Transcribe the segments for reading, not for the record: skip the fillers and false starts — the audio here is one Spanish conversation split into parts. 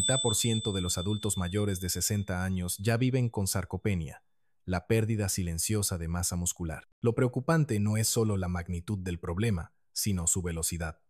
30% de los adultos mayores de 60 años ya viven con sarcopenia, la pérdida silenciosa de masa muscular. Lo preocupante no es solo la magnitud del problema, sino su velocidad.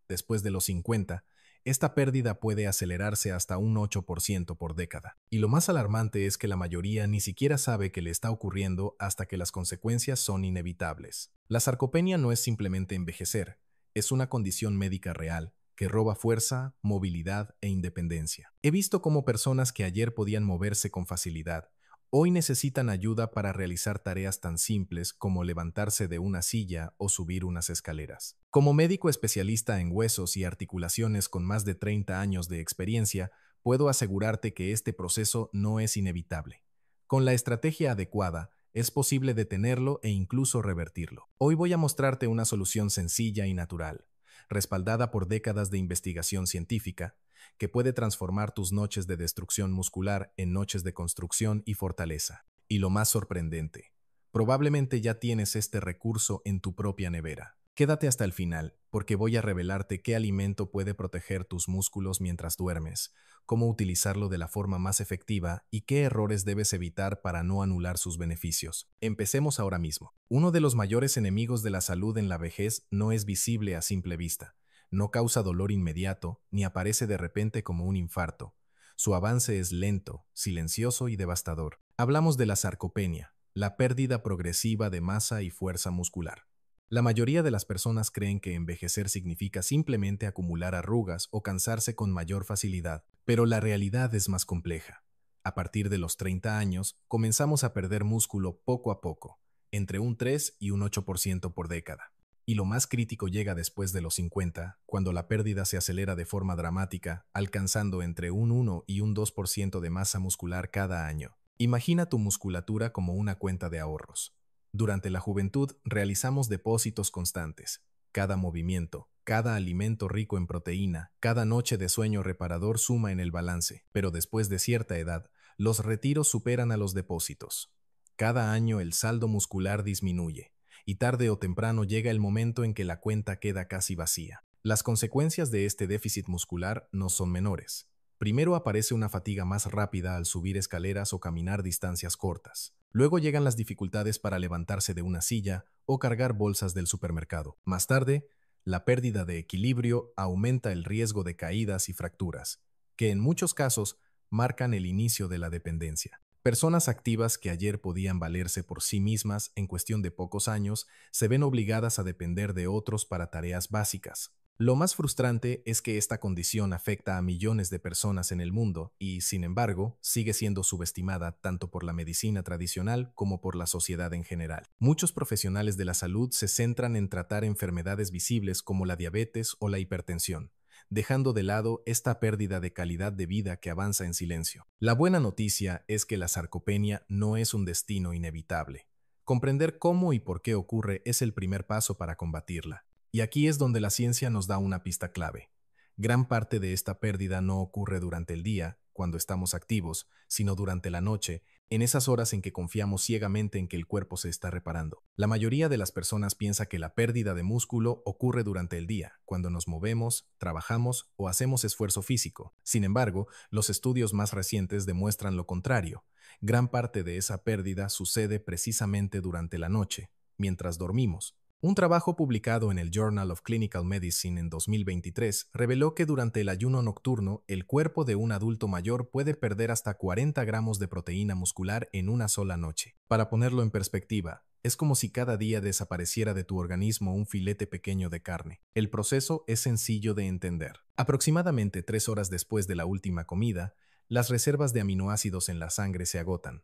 Después de los 50, esta pérdida puede acelerarse hasta un 8% por década. Y lo más alarmante es que la mayoría ni siquiera sabe que le está ocurriendo hasta que las consecuencias son inevitables. La sarcopenia no es simplemente envejecer, es una condición médica real que roba fuerza, movilidad e independencia. He visto cómo personas que ayer podían moverse con facilidad, hoy necesitan ayuda para realizar tareas tan simples como levantarse de una silla o subir unas escaleras. Como médico especialista en huesos y articulaciones con más de 30 años de experiencia, puedo asegurarte que este proceso no es inevitable. Con la estrategia adecuada, es posible detenerlo e incluso revertirlo. Hoy voy a mostrarte una solución sencilla y natural, respaldada por décadas de investigación científica, que puede transformar tus noches de destrucción muscular en noches de construcción y fortaleza. Y lo más sorprendente, probablemente ya tienes este recurso en tu propia nevera. Quédate hasta el final, porque voy a revelarte qué alimento puede proteger tus músculos mientras duermes, cómo utilizarlo de la forma más efectiva y qué errores debes evitar para no anular sus beneficios. Empecemos ahora mismo. Uno de los mayores enemigos de la salud en la vejez no es visible a simple vista. No causa dolor inmediato, ni aparece de repente como un infarto. Su avance es lento, silencioso y devastador. Hablamos de la sarcopenia, la pérdida progresiva de masa y fuerza muscular. La mayoría de las personas creen que envejecer significa simplemente acumular arrugas o cansarse con mayor facilidad, pero la realidad es más compleja. A partir de los 30 años, comenzamos a perder músculo poco a poco, entre un 3 y un 8% por década. Y lo más crítico llega después de los 50, cuando la pérdida se acelera de forma dramática, alcanzando entre un 1 y un 2% de masa muscular cada año. Imagina tu musculatura como una cuenta de ahorros. Durante la juventud realizamos depósitos constantes. Cada movimiento, cada alimento rico en proteína, cada noche de sueño reparador suma en el balance, pero después de cierta edad, los retiros superan a los depósitos. Cada año el saldo muscular disminuye, y tarde o temprano llega el momento en que la cuenta queda casi vacía. Las consecuencias de este déficit muscular no son menores. Primero aparece una fatiga más rápida al subir escaleras o caminar distancias cortas. Luego llegan las dificultades para levantarse de una silla o cargar bolsas del supermercado. Más tarde, la pérdida de equilibrio aumenta el riesgo de caídas y fracturas, que en muchos casos marcan el inicio de la dependencia. Personas activas que ayer podían valerse por sí mismas en cuestión de pocos años se ven obligadas a depender de otros para tareas básicas. Lo más frustrante es que esta condición afecta a millones de personas en el mundo y, sin embargo, sigue siendo subestimada tanto por la medicina tradicional como por la sociedad en general. Muchos profesionales de la salud se centran en tratar enfermedades visibles como la diabetes o la hipertensión, dejando de lado esta pérdida de calidad de vida que avanza en silencio. La buena noticia es que la sarcopenia no es un destino inevitable. Comprender cómo y por qué ocurre es el primer paso para combatirla. Y aquí es donde la ciencia nos da una pista clave. Gran parte de esta pérdida no ocurre durante el día, cuando estamos activos, sino durante la noche, en esas horas en que confiamos ciegamente en que el cuerpo se está reparando. La mayoría de las personas piensa que la pérdida de músculo ocurre durante el día, cuando nos movemos, trabajamos o hacemos esfuerzo físico. Sin embargo, los estudios más recientes demuestran lo contrario. Gran parte de esa pérdida sucede precisamente durante la noche, mientras dormimos. Un trabajo publicado en el Journal of Clinical Medicine en 2023 reveló que durante el ayuno nocturno, el cuerpo de un adulto mayor puede perder hasta 40 gramos de proteína muscular en una sola noche. Para ponerlo en perspectiva, es como si cada día desapareciera de tu organismo un filete pequeño de carne. El proceso es sencillo de entender. Aproximadamente 3 horas después de la última comida, las reservas de aminoácidos en la sangre se agotan.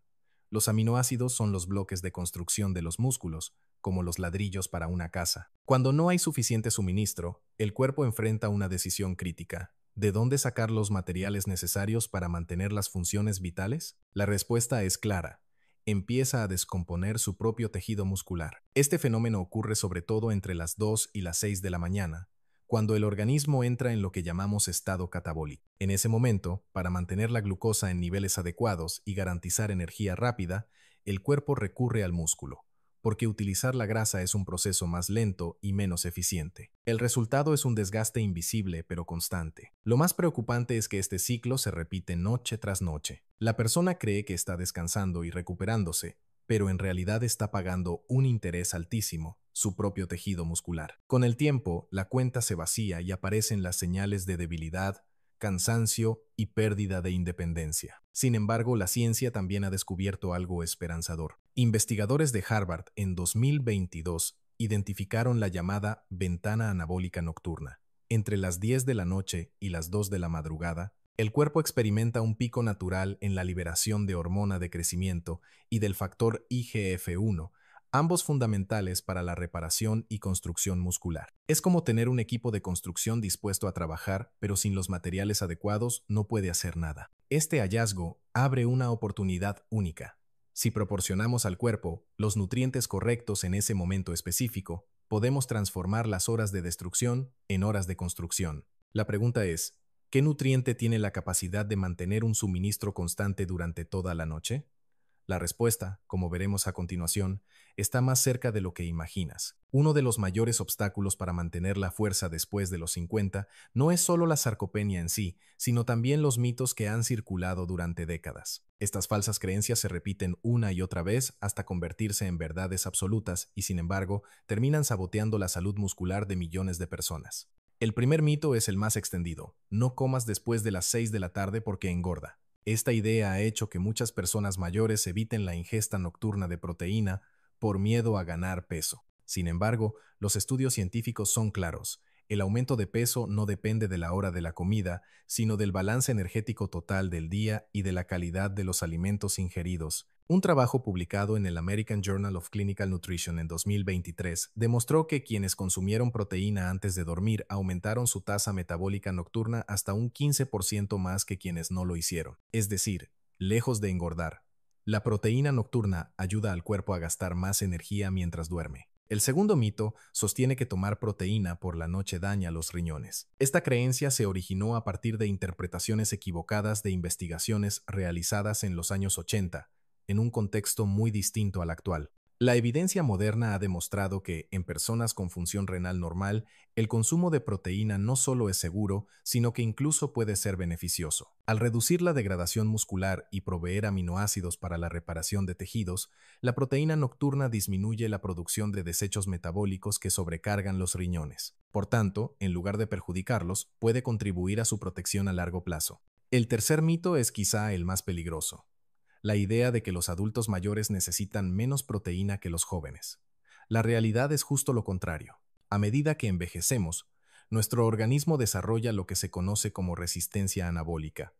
Los aminoácidos son los bloques de construcción de los músculos, como los ladrillos para una casa. Cuando no hay suficiente suministro, el cuerpo enfrenta una decisión crítica. ¿De dónde sacar los materiales necesarios para mantener las funciones vitales? La respuesta es clara. Empieza a descomponer su propio tejido muscular. Este fenómeno ocurre sobre todo entre las 2 y las 6 de la mañana, cuando el organismo entra en lo que llamamos estado catabólico. En ese momento, para mantener la glucosa en niveles adecuados y garantizar energía rápida, el cuerpo recurre al músculo. porque utilizar la grasa es un proceso más lento y menos eficiente. El resultado es un desgaste invisible pero constante. Lo más preocupante es que este ciclo se repite noche tras noche. La persona cree que está descansando y recuperándose, pero en realidad está pagando un interés altísimo, su propio tejido muscular. Con el tiempo, la cuenta se vacía y aparecen las señales de debilidad, cansancio y pérdida de independencia. Sin embargo, la ciencia también ha descubierto algo esperanzador. Investigadores de Harvard en 2022 identificaron la llamada ventana anabólica nocturna. Entre las 10 de la noche y las 2 de la madrugada, el cuerpo experimenta un pico natural en la liberación de hormona de crecimiento y del factor IGF-1, ambos fundamentales para la reparación y construcción muscular. Es como tener un equipo de construcción dispuesto a trabajar, pero sin los materiales adecuados no puede hacer nada. Este hallazgo abre una oportunidad única. Si proporcionamos al cuerpo los nutrientes correctos en ese momento específico, podemos transformar las horas de destrucción en horas de construcción. La pregunta es, ¿qué nutriente tiene la capacidad de mantener un suministro constante durante toda la noche? La respuesta, como veremos a continuación, está más cerca de lo que imaginas. Uno de los mayores obstáculos para mantener la fuerza después de los 50 no es solo la sarcopenia en sí, sino también los mitos que han circulado durante décadas. Estas falsas creencias se repiten una y otra vez hasta convertirse en verdades absolutas y, sin embargo, terminan saboteando la salud muscular de millones de personas. El primer mito es el más extendido: no comas después de las 6 de la tarde porque engorda. Esta idea ha hecho que muchas personas mayores eviten la ingesta nocturna de proteína por miedo a ganar peso. Sin embargo, los estudios científicos son claros. El aumento de peso no depende de la hora de la comida, sino del balance energético total del día y de la calidad de los alimentos ingeridos. Un trabajo publicado en el American Journal of Clinical Nutrition en 2023 demostró que quienes consumieron proteína antes de dormir aumentaron su tasa metabólica nocturna hasta un 15% más que quienes no lo hicieron. Es decir, lejos de engordar, la proteína nocturna ayuda al cuerpo a gastar más energía mientras duerme. El segundo mito sostiene que tomar proteína por la noche daña los riñones. Esta creencia se originó a partir de interpretaciones equivocadas de investigaciones realizadas en los años 80, en un contexto muy distinto al actual. La evidencia moderna ha demostrado que, en personas con función renal normal, el consumo de proteína no solo es seguro, sino que incluso puede ser beneficioso. Al reducir la degradación muscular y proveer aminoácidos para la reparación de tejidos, la proteína nocturna disminuye la producción de desechos metabólicos que sobrecargan los riñones. Por tanto, en lugar de perjudicarlos, puede contribuir a su protección a largo plazo. El tercer mito es quizá el más peligroso: la idea de que los adultos mayores necesitan menos proteína que los jóvenes. La realidad es justo lo contrario. A medida que envejecemos, nuestro organismo desarrolla lo que se conoce como resistencia anabólica.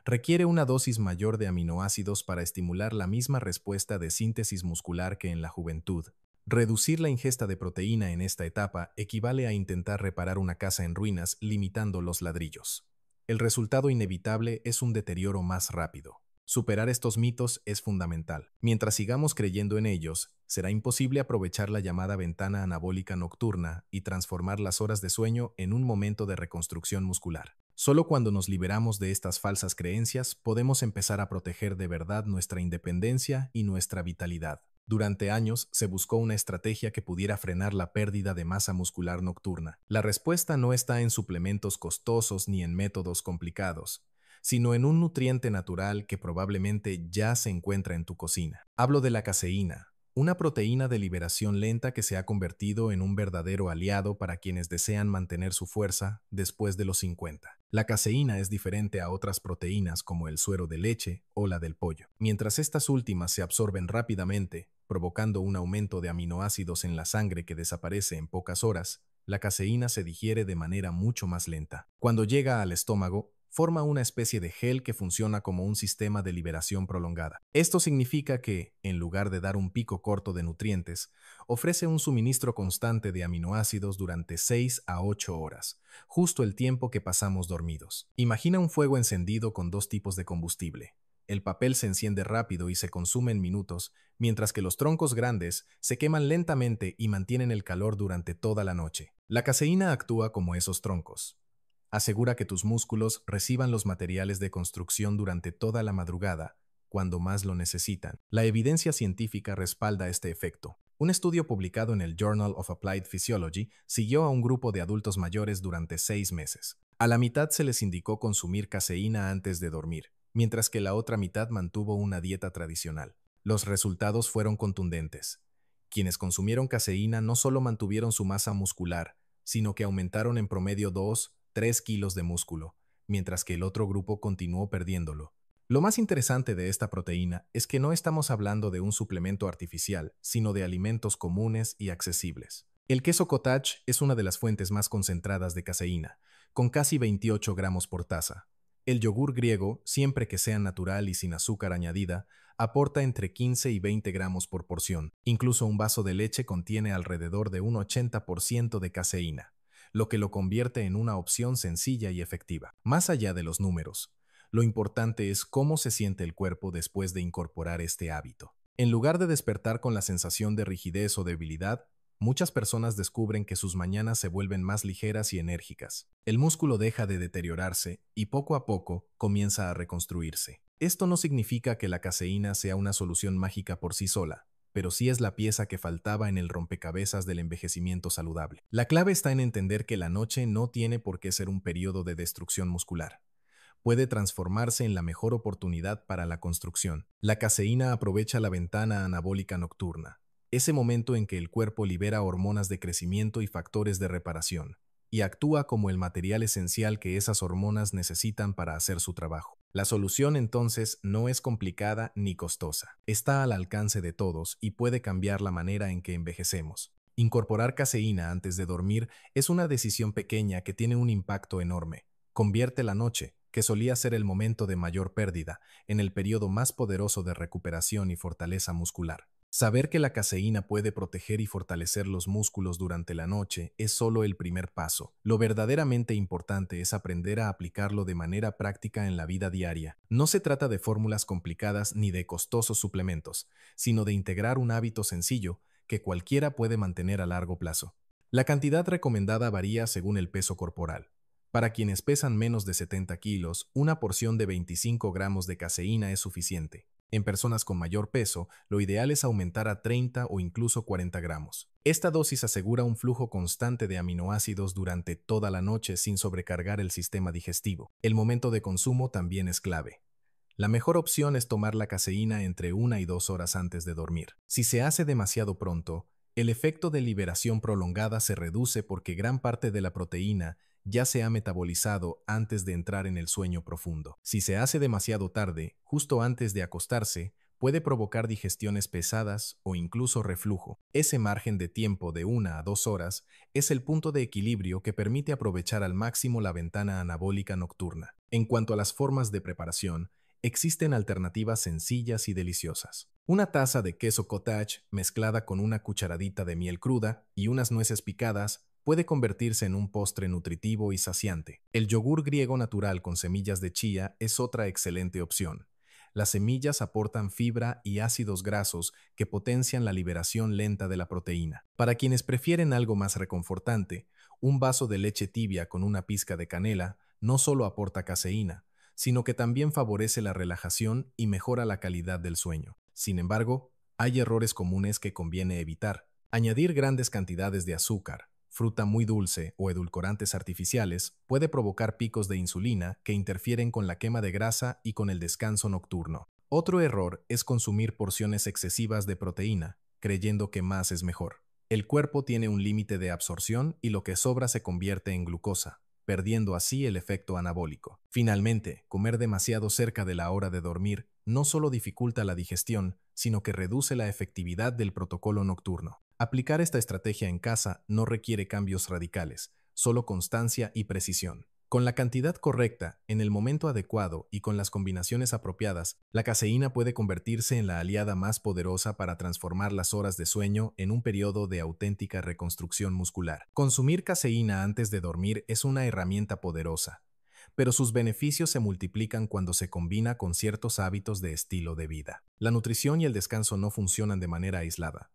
Requiere una dosis mayor de aminoácidos para estimular la misma respuesta de síntesis muscular que en la juventud. Reducir la ingesta de proteína en esta etapa equivale a intentar reparar una casa en ruinas limitando los ladrillos. El resultado inevitable es un deterioro más rápido. Superar estos mitos es fundamental. Mientras sigamos creyendo en ellos, será imposible aprovechar la llamada ventana anabólica nocturna y transformar las horas de sueño en un momento de reconstrucción muscular. Solo cuando nos liberamos de estas falsas creencias podemos empezar a proteger de verdad nuestra independencia y nuestra vitalidad. Durante años se buscó una estrategia que pudiera frenar la pérdida de masa muscular nocturna. La respuesta no está en suplementos costosos ni en métodos complicados, sino en un nutriente natural que probablemente ya se encuentra en tu cocina. Hablo de la caseína, una proteína de liberación lenta que se ha convertido en un verdadero aliado para quienes desean mantener su fuerza después de los 50. La caseína es diferente a otras proteínas como el suero de leche o la del pollo. Mientras estas últimas se absorben rápidamente, provocando un aumento de aminoácidos en la sangre que desaparece en pocas horas, la caseína se digiere de manera mucho más lenta. Cuando llega al estómago, forma una especie de gel que funciona como un sistema de liberación prolongada. Esto significa que, en lugar de dar un pico corto de nutrientes, ofrece un suministro constante de aminoácidos durante 6 a 8 horas, justo el tiempo que pasamos dormidos. Imagina un fuego encendido con dos tipos de combustible. El papel se enciende rápido y se consume en minutos, mientras que los troncos grandes se queman lentamente y mantienen el calor durante toda la noche. La caseína actúa como esos troncos. Asegura que tus músculos reciban los materiales de construcción durante toda la madrugada, cuando más lo necesitan. La evidencia científica respalda este efecto. Un estudio publicado en el Journal of Applied Physiology siguió a un grupo de adultos mayores durante 6 meses. A la mitad se les indicó consumir caseína antes de dormir, mientras que la otra mitad mantuvo una dieta tradicional. Los resultados fueron contundentes. Quienes consumieron caseína no solo mantuvieron su masa muscular, sino que aumentaron en promedio 2-3 kilos de músculo, mientras que el otro grupo continuó perdiéndolo. Lo más interesante de esta proteína es que no estamos hablando de un suplemento artificial, sino de alimentos comunes y accesibles. El queso cottage es una de las fuentes más concentradas de caseína, con casi 28 gramos por taza. El yogur griego, siempre que sea natural y sin azúcar añadida, aporta entre 15 y 20 gramos por porción. Incluso un vaso de leche contiene alrededor de un 80% de caseína, lo que lo convierte en una opción sencilla y efectiva. Más allá de los números, lo importante es cómo se siente el cuerpo después de incorporar este hábito. En lugar de despertar con la sensación de rigidez o debilidad, muchas personas descubren que sus mañanas se vuelven más ligeras y enérgicas. El músculo deja de deteriorarse y poco a poco comienza a reconstruirse. Esto no significa que la caseína sea una solución mágica por sí sola, pero sí es la pieza que faltaba en el rompecabezas del envejecimiento saludable. La clave está en entender que la noche no tiene por qué ser un periodo de destrucción muscular. Puede transformarse en la mejor oportunidad para la construcción. La caseína aprovecha la ventana anabólica nocturna, ese momento en que el cuerpo libera hormonas de crecimiento y factores de reparación, y actúa como el material esencial que esas hormonas necesitan para hacer su trabajo. La solución entonces no es complicada ni costosa. Está al alcance de todos y puede cambiar la manera en que envejecemos. Incorporar caseína antes de dormir es una decisión pequeña que tiene un impacto enorme. Convierte la noche, que solía ser el momento de mayor pérdida, en el periodo más poderoso de recuperación y fortaleza muscular. Saber que la caseína puede proteger y fortalecer los músculos durante la noche es solo el primer paso. Lo verdaderamente importante es aprender a aplicarlo de manera práctica en la vida diaria. No se trata de fórmulas complicadas ni de costosos suplementos, sino de integrar un hábito sencillo que cualquiera puede mantener a largo plazo. La cantidad recomendada varía según el peso corporal. Para quienes pesan menos de 70 kilos, una porción de 25 gramos de caseína es suficiente. En personas con mayor peso, lo ideal es aumentar a 30 o incluso 40 gramos. Esta dosis asegura un flujo constante de aminoácidos durante toda la noche sin sobrecargar el sistema digestivo. El momento de consumo también es clave. La mejor opción es tomar la caseína entre 1 y 2 horas antes de dormir. Si se hace demasiado pronto, el efecto de liberación prolongada se reduce porque gran parte de la proteína ya se ha metabolizado antes de entrar en el sueño profundo. Si se hace demasiado tarde, justo antes de acostarse, puede provocar digestiones pesadas o incluso reflujo. Ese margen de tiempo de 1 a 2 horas es el punto de equilibrio que permite aprovechar al máximo la ventana anabólica nocturna. En cuanto a las formas de preparación, existen alternativas sencillas y deliciosas. Una taza de queso cottage mezclada con una cucharadita de miel cruda y unas nueces picadas puede convertirse en un postre nutritivo y saciante. El yogur griego natural con semillas de chía es otra excelente opción. Las semillas aportan fibra y ácidos grasos que potencian la liberación lenta de la proteína. Para quienes prefieren algo más reconfortante, un vaso de leche tibia con una pizca de canela no solo aporta caseína, sino que también favorece la relajación y mejora la calidad del sueño. Sin embargo, hay errores comunes que conviene evitar. Añadir grandes cantidades de azúcar, fruta muy dulce o edulcorantes artificiales puede provocar picos de insulina que interfieren con la quema de grasa y con el descanso nocturno. Otro error es consumir porciones excesivas de proteína, creyendo que más es mejor. El cuerpo tiene un límite de absorción y lo que sobra se convierte en glucosa, perdiendo así el efecto anabólico. Finalmente, comer demasiado cerca de la hora de dormir no solo dificulta la digestión, sino que reduce la efectividad del protocolo nocturno. Aplicar esta estrategia en casa no requiere cambios radicales, solo constancia y precisión. Con la cantidad correcta, en el momento adecuado y con las combinaciones apropiadas, la caseína puede convertirse en la aliada más poderosa para transformar las horas de sueño en un periodo de auténtica reconstrucción muscular. Consumir caseína antes de dormir es una herramienta poderosa, pero sus beneficios se multiplican cuando se combina con ciertos hábitos de estilo de vida. La nutrición y el descanso no funcionan de manera aislada.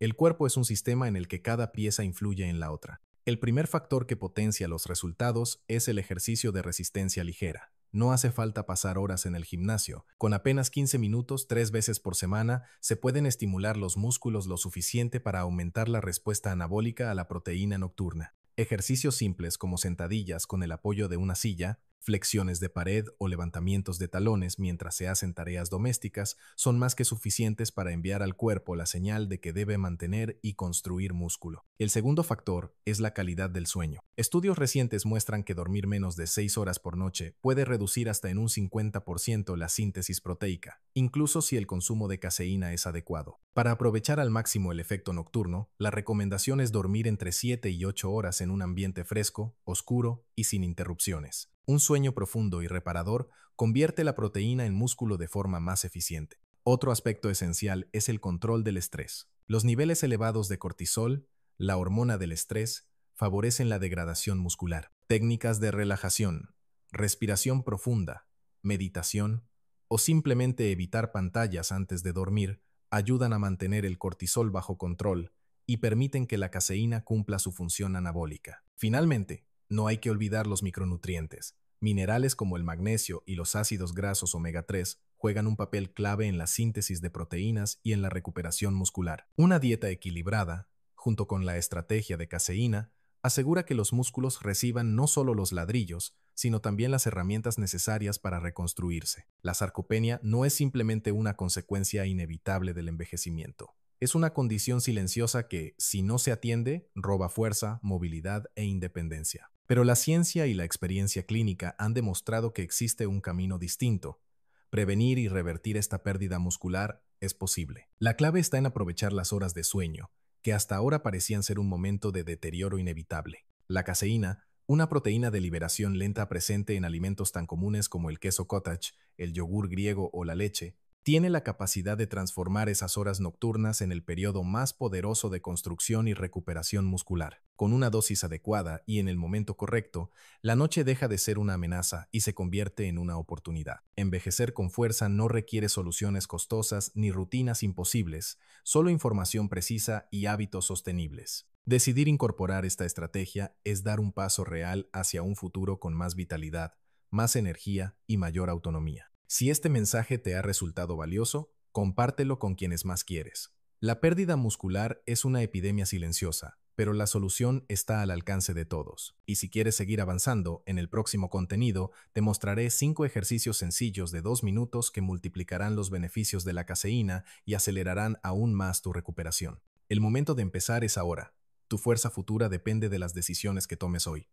El cuerpo es un sistema en el que cada pieza influye en la otra. El primer factor que potencia los resultados es el ejercicio de resistencia ligera. No hace falta pasar horas en el gimnasio. Con apenas 15 minutos, 3 veces por semana, se pueden estimular los músculos lo suficiente para aumentar la respuesta anabólica a la proteína nocturna. Ejercicios simples como sentadillas con el apoyo de una silla, flexiones de pared o levantamientos de talones mientras se hacen tareas domésticas son más que suficientes para enviar al cuerpo la señal de que debe mantener y construir músculo. El segundo factor es la calidad del sueño. Estudios recientes muestran que dormir menos de 6 horas por noche puede reducir hasta en un 50% la síntesis proteica, incluso si el consumo de caseína es adecuado. Para aprovechar al máximo el efecto nocturno, la recomendación es dormir entre 7 y 8 horas en un ambiente fresco, oscuro y sin interrupciones. Un sueño profundo y reparador convierte la proteína en músculo de forma más eficiente. Otro aspecto esencial es el control del estrés. Los niveles elevados de cortisol, la hormona del estrés, favorecen la degradación muscular. Técnicas de relajación, respiración profunda, meditación o simplemente evitar pantallas antes de dormir ayudan a mantener el cortisol bajo control y permiten que la caseína cumpla su función anabólica. Finalmente, no hay que olvidar los micronutrientes. Minerales como el magnesio y los ácidos grasos omega 3 juegan un papel clave en la síntesis de proteínas y en la recuperación muscular. Una dieta equilibrada, junto con la estrategia de caseína, asegura que los músculos reciban no solo los ladrillos, sino también las herramientas necesarias para reconstruirse. La sarcopenia no es simplemente una consecuencia inevitable del envejecimiento. Es una condición silenciosa que, si no se atiende, roba fuerza, movilidad e independencia. Pero la ciencia y la experiencia clínica han demostrado que existe un camino distinto. Prevenir y revertir esta pérdida muscular es posible. La clave está en aprovechar las horas de sueño, que hasta ahora parecían ser un momento de deterioro inevitable. La caseína, una proteína de liberación lenta presente en alimentos tan comunes como el queso cottage, el yogur griego o la leche, tiene la capacidad de transformar esas horas nocturnas en el periodo más poderoso de construcción y recuperación muscular. Con una dosis adecuada y en el momento correcto, la noche deja de ser una amenaza y se convierte en una oportunidad. Envejecer con fuerza no requiere soluciones costosas ni rutinas imposibles, solo información precisa y hábitos sostenibles. Decidir incorporar esta estrategia es dar un paso real hacia un futuro con más vitalidad, más energía y mayor autonomía. Si este mensaje te ha resultado valioso, compártelo con quienes más quieres. La pérdida muscular es una epidemia silenciosa, pero la solución está al alcance de todos. Y si quieres seguir avanzando, en el próximo contenido te mostraré 5 ejercicios sencillos de 2 minutos que multiplicarán los beneficios de la caseína y acelerarán aún más tu recuperación. El momento de empezar es ahora. Tu fuerza futura depende de las decisiones que tomes hoy.